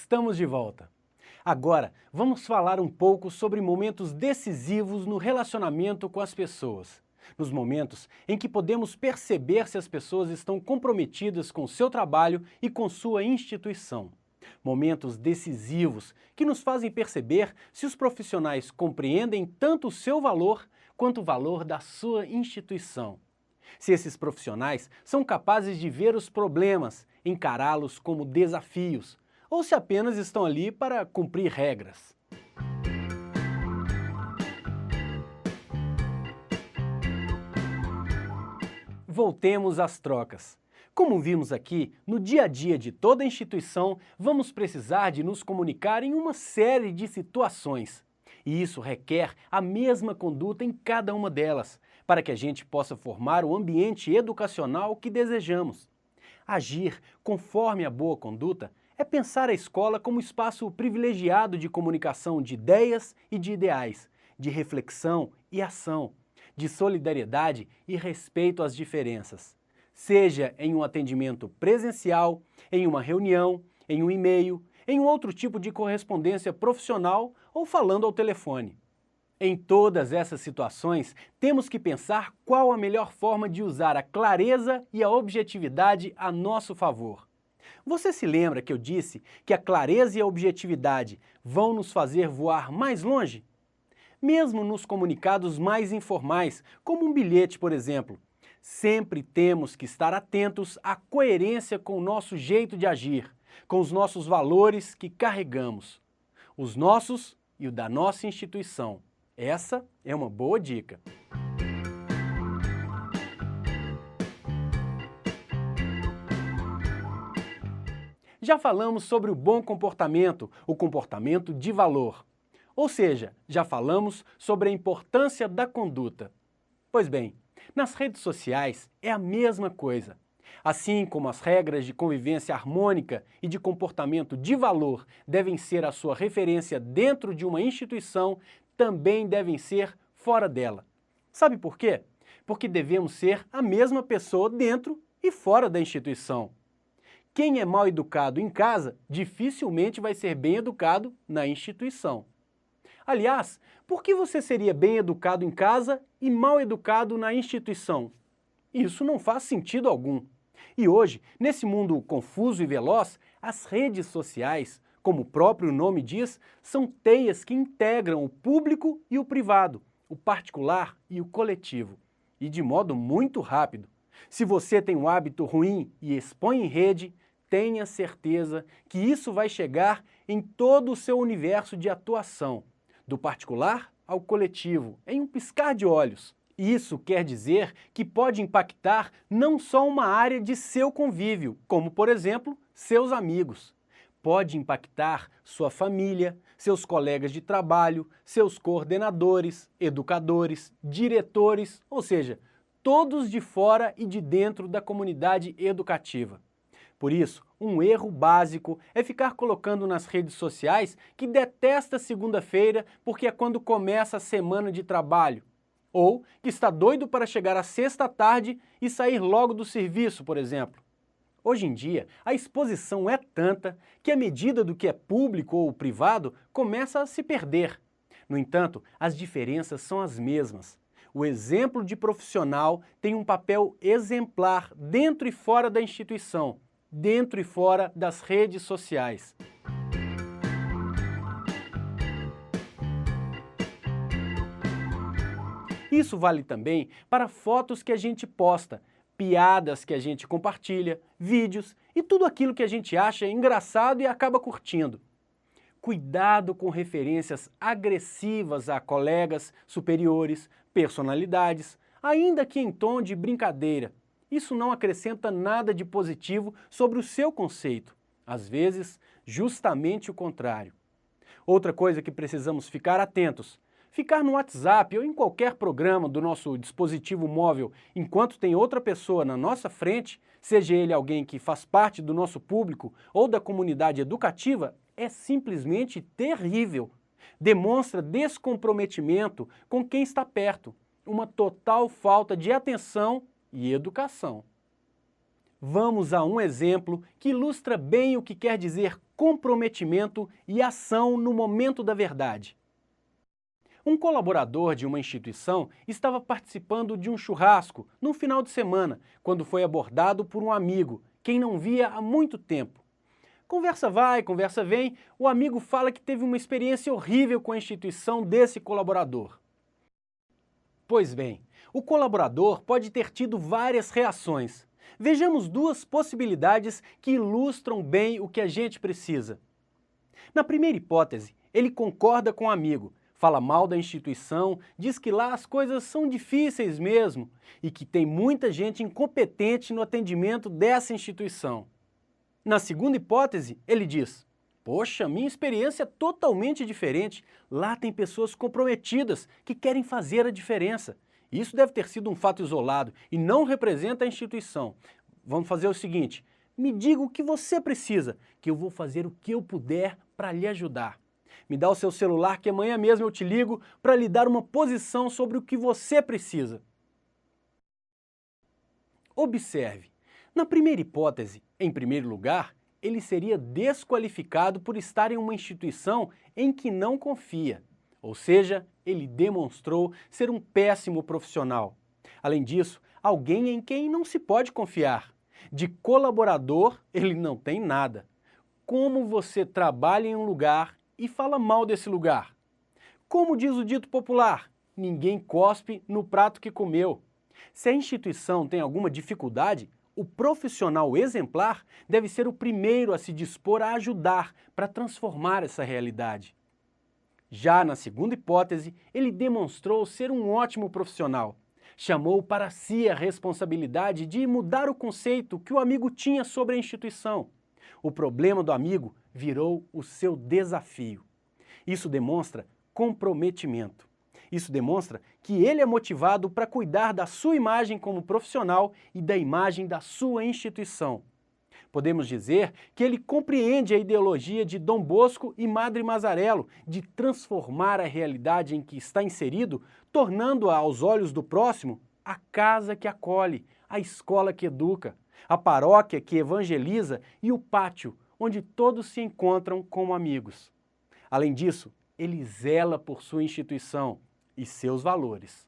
Estamos de volta. Agora, vamos falar um pouco sobre momentos decisivos no relacionamento com as pessoas. Nos momentos em que podemos perceber se as pessoas estão comprometidas com o seu trabalho e com sua instituição. Momentos decisivos que nos fazem perceber se os profissionais compreendem tanto o seu valor quanto o valor da sua instituição. Se esses profissionais são capazes de ver os problemas, encará-los como desafios, ou se apenas estão ali para cumprir regras. Voltemos às trocas. Como vimos aqui, no dia a dia de toda instituição, vamos precisar de nos comunicar em uma série de situações. E isso requer a mesma conduta em cada uma delas, para que a gente possa formar o ambiente educacional que desejamos. Agir conforme a boa conduta é pensar a escola como espaço privilegiado de comunicação de ideias e de ideais, de reflexão e ação, de solidariedade e respeito às diferenças. Seja em um atendimento presencial, em uma reunião, em um e-mail, em um outro tipo de correspondência profissional ou falando ao telefone. Em todas essas situações, temos que pensar qual a melhor forma de usar a clareza e a objetividade a nosso favor. Você se lembra que eu disse que a clareza e a objetividade vão nos fazer voar mais longe? Mesmo nos comunicados mais informais, como um bilhete, por exemplo, sempre temos que estar atentos à coerência com o nosso jeito de agir, com os nossos valores que carregamos, os nossos e o da nossa instituição. Essa é uma boa dica. Já falamos sobre o bom comportamento, o comportamento de valor. Ou seja, já falamos sobre a importância da conduta. Pois bem, nas redes sociais é a mesma coisa. Assim como as regras de convivência harmônica e de comportamento de valor devem ser a sua referência dentro de uma instituição, também devem ser fora dela. Sabe por quê? Porque devemos ser a mesma pessoa dentro e fora da instituição. Quem é mal educado em casa, dificilmente vai ser bem educado na instituição. Aliás, por que você seria bem educado em casa e mal educado na instituição? Isso não faz sentido algum. E hoje, nesse mundo confuso e veloz, as redes sociais, como o próprio nome diz, são teias que integram o público e o privado, o particular e o coletivo, e de modo muito rápido. Se você tem um hábito ruim e expõe em rede, tenha certeza que isso vai chegar em todo o seu universo de atuação, do particular ao coletivo, em um piscar de olhos. Isso quer dizer que pode impactar não só uma área de seu convívio, como, por exemplo, seus amigos. Pode impactar sua família, seus colegas de trabalho, seus coordenadores, educadores, diretores, ou seja, todos de fora e de dentro da comunidade educativa. Por isso, um erro básico é ficar colocando nas redes sociais que detesta segunda-feira porque é quando começa a semana de trabalho, ou que está doido para chegar à sexta à tarde e sair logo do serviço, por exemplo. Hoje em dia, a exposição é tanta que a medida do que é público ou privado começa a se perder. No entanto, as diferenças são as mesmas. O exemplo de profissional tem um papel exemplar dentro e fora da instituição, dentro e fora das redes sociais. Isso vale também para fotos que a gente posta, piadas que a gente compartilha, vídeos e tudo aquilo que a gente acha engraçado e acaba curtindo. Cuidado com referências agressivas a colegas, superiores, personalidades, ainda que em tom de brincadeira. Isso não acrescenta nada de positivo sobre o seu conceito. Às vezes, justamente o contrário. Outra coisa que precisamos ficar atentos: ficar no WhatsApp ou em qualquer programa do nosso dispositivo móvel enquanto tem outra pessoa na nossa frente, seja ele alguém que faz parte do nosso público ou da comunidade educativa, é simplesmente terrível. Demonstra descomprometimento com quem está perto, uma total falta de atenção e educação. vamos a um exemplo que ilustra bem o que quer dizer comprometimento e ação no momento da verdade. Um colaborador de uma instituição estava participando de um churrasco no final de semana, quando foi abordado por um amigo, quem não via há muito tempo. Conversa vai, conversa vem, o amigo fala que teve uma experiência horrível com a instituição desse colaborador. Pois bem, o colaborador pode ter tido várias reações. Vejamos duas possibilidades que ilustram bem o que a gente precisa. Na primeira hipótese, ele concorda com o amigo, fala mal da instituição, diz que lá as coisas são difíceis mesmo e que tem muita gente incompetente no atendimento dessa instituição. Na segunda hipótese, ele diz: poxa, minha experiência é totalmente diferente. Lá tem pessoas comprometidas que querem fazer a diferença. Isso deve ter sido um fato isolado e não representa a instituição. Vamos fazer o seguinte, me diga o que você precisa, que eu vou fazer o que eu puder para lhe ajudar. Me dá o seu celular que amanhã mesmo eu te ligo para lhe dar uma posição sobre o que você precisa. Observe, na primeira hipótese, em primeiro lugar, ele seria desqualificado por estar em uma instituição em que não confia. Ou seja, ele demonstrou ser um péssimo profissional. Além disso, alguém em quem não se pode confiar. De colaborador, ele não tem nada. Como você trabalha em um lugar e fala mal desse lugar? Como diz o dito popular, ninguém cospe no prato que comeu. Se a instituição tem alguma dificuldade, o profissional exemplar deve ser o primeiro a se dispor a ajudar para transformar essa realidade. Já na segunda hipótese, ele demonstrou ser um ótimo profissional. Chamou para si a responsabilidade de mudar o conceito que o amigo tinha sobre a instituição. O problema do amigo virou o seu desafio. Isso demonstra comprometimento. Isso demonstra que ele é motivado para cuidar da sua imagem como profissional e da imagem da sua instituição. Podemos dizer que ele compreende a ideologia de Dom Bosco e Madre Mazarello de transformar a realidade em que está inserido, tornando-a aos olhos do próximo a casa que acolhe, a escola que educa, a paróquia que evangeliza e o pátio onde todos se encontram como amigos. Além disso, ele zela por sua instituição e seus valores.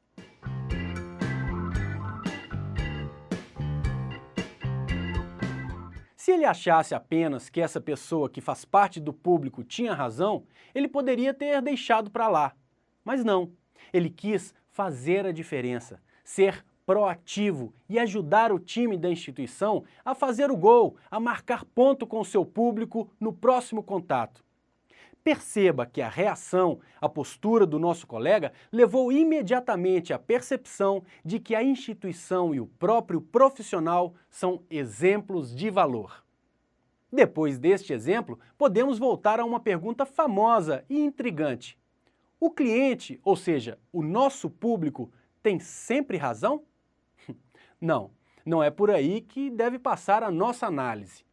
Se ele achasse apenas que essa pessoa que faz parte do público tinha razão, ele poderia ter deixado para lá. Mas não, ele quis fazer a diferença, ser proativo e ajudar o time da instituição a fazer o gol, a marcar ponto com o seu público no próximo contato. Perceba que a reação, a postura do nosso colega levou imediatamente à percepção de que a instituição e o próprio profissional são exemplos de valor. Depois deste exemplo, podemos voltar a uma pergunta famosa e intrigante. O cliente, ou seja, o nosso público, tem sempre razão? Não, não é por aí que deve passar a nossa análise.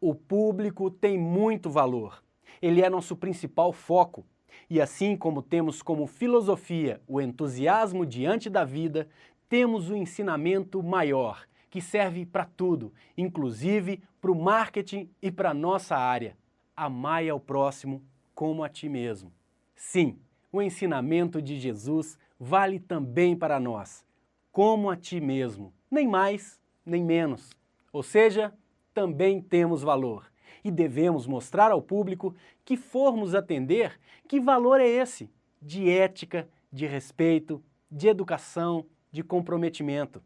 O público tem muito valor. Ele é nosso principal foco. E assim como temos como filosofia o entusiasmo diante da vida, temos o ensinamento maior, que serve para tudo, inclusive para o marketing e para a nossa área. Amai ao próximo como a ti mesmo. Sim, o ensinamento de Jesus vale também para nós. Como a ti mesmo, nem mais, nem menos. Ou seja, também temos valor. E devemos mostrar ao público que formos atender que valor é esse, de ética, de respeito, de educação, de comprometimento.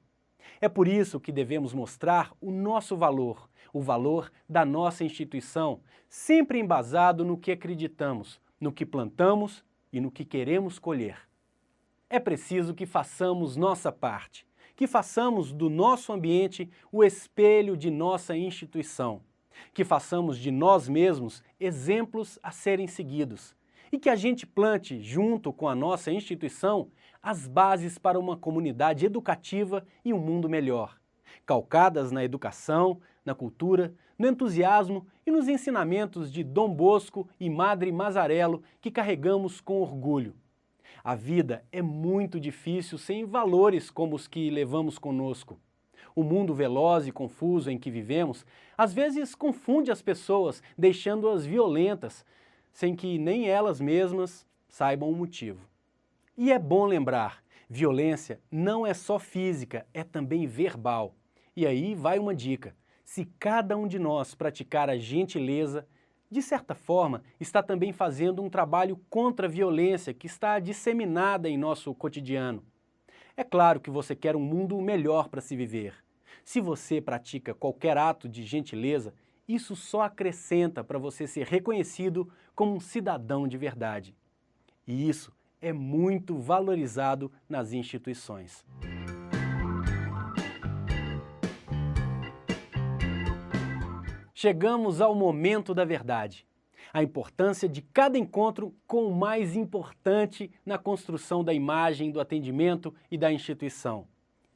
É por isso que devemos mostrar o nosso valor, o valor da nossa instituição, sempre embasado no que acreditamos, no que plantamos e no que queremos colher. É preciso que façamos nossa parte, que façamos do nosso ambiente o espelho de nossa instituição, que façamos de nós mesmos exemplos a serem seguidos e que a gente plante, junto com a nossa instituição, as bases para uma comunidade educativa e um mundo melhor, calcadas na educação, na cultura, no entusiasmo e nos ensinamentos de Dom Bosco e Madre Mazarello que carregamos com orgulho. A vida é muito difícil sem valores como os que levamos conosco. o mundo veloz e confuso em que vivemos, às vezes confunde as pessoas, deixando-as violentas, sem que nem elas mesmas saibam o motivo. E é bom lembrar, violência não é só física, é também verbal. E aí vai uma dica: se cada um de nós praticar a gentileza, de certa forma, está também fazendo um trabalho contra a violência que está disseminada em nosso cotidiano. É claro que você quer um mundo melhor para se viver. Se você pratica qualquer ato de gentileza, isso só acrescenta para você ser reconhecido como um cidadão de verdade. E isso é muito valorizado nas instituições. Chegamos ao momento da verdade. A importância de cada encontro com o mais importante na construção da imagem do atendimento e da instituição.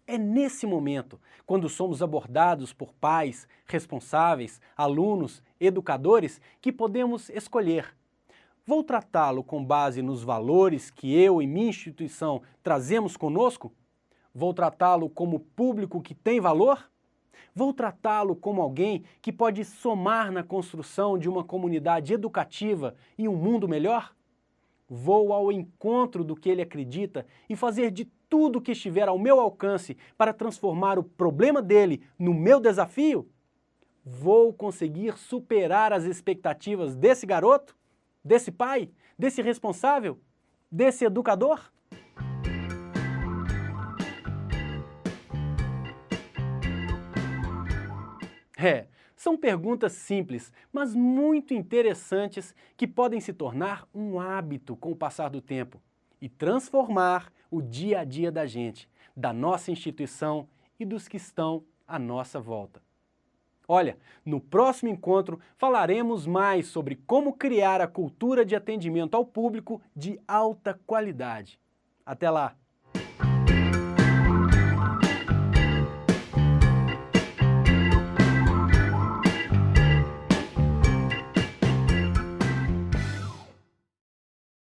É nesse momento, quando somos abordados por pais, responsáveis, alunos, educadores, que podemos escolher: vou tratá-lo com base nos valores que eu e minha instituição trazemos conosco? Vou tratá-lo como público que tem valor? Vou tratá-lo como alguém que pode somar na construção de uma comunidade educativa e um mundo melhor? Vou ao encontro do que ele acredita e fazer de tudo o que estiver ao meu alcance para transformar o problema dele no meu desafio? Vou conseguir superar as expectativas desse garoto? Desse pai? Desse responsável? Desse educador? São perguntas simples, mas muito interessantes que podem se tornar um hábito com o passar do tempo e transformar o dia a dia da gente, da nossa instituição e dos que estão à nossa volta. Olha, no próximo encontro falaremos mais sobre como criar a cultura de atendimento ao público de alta qualidade. Até lá!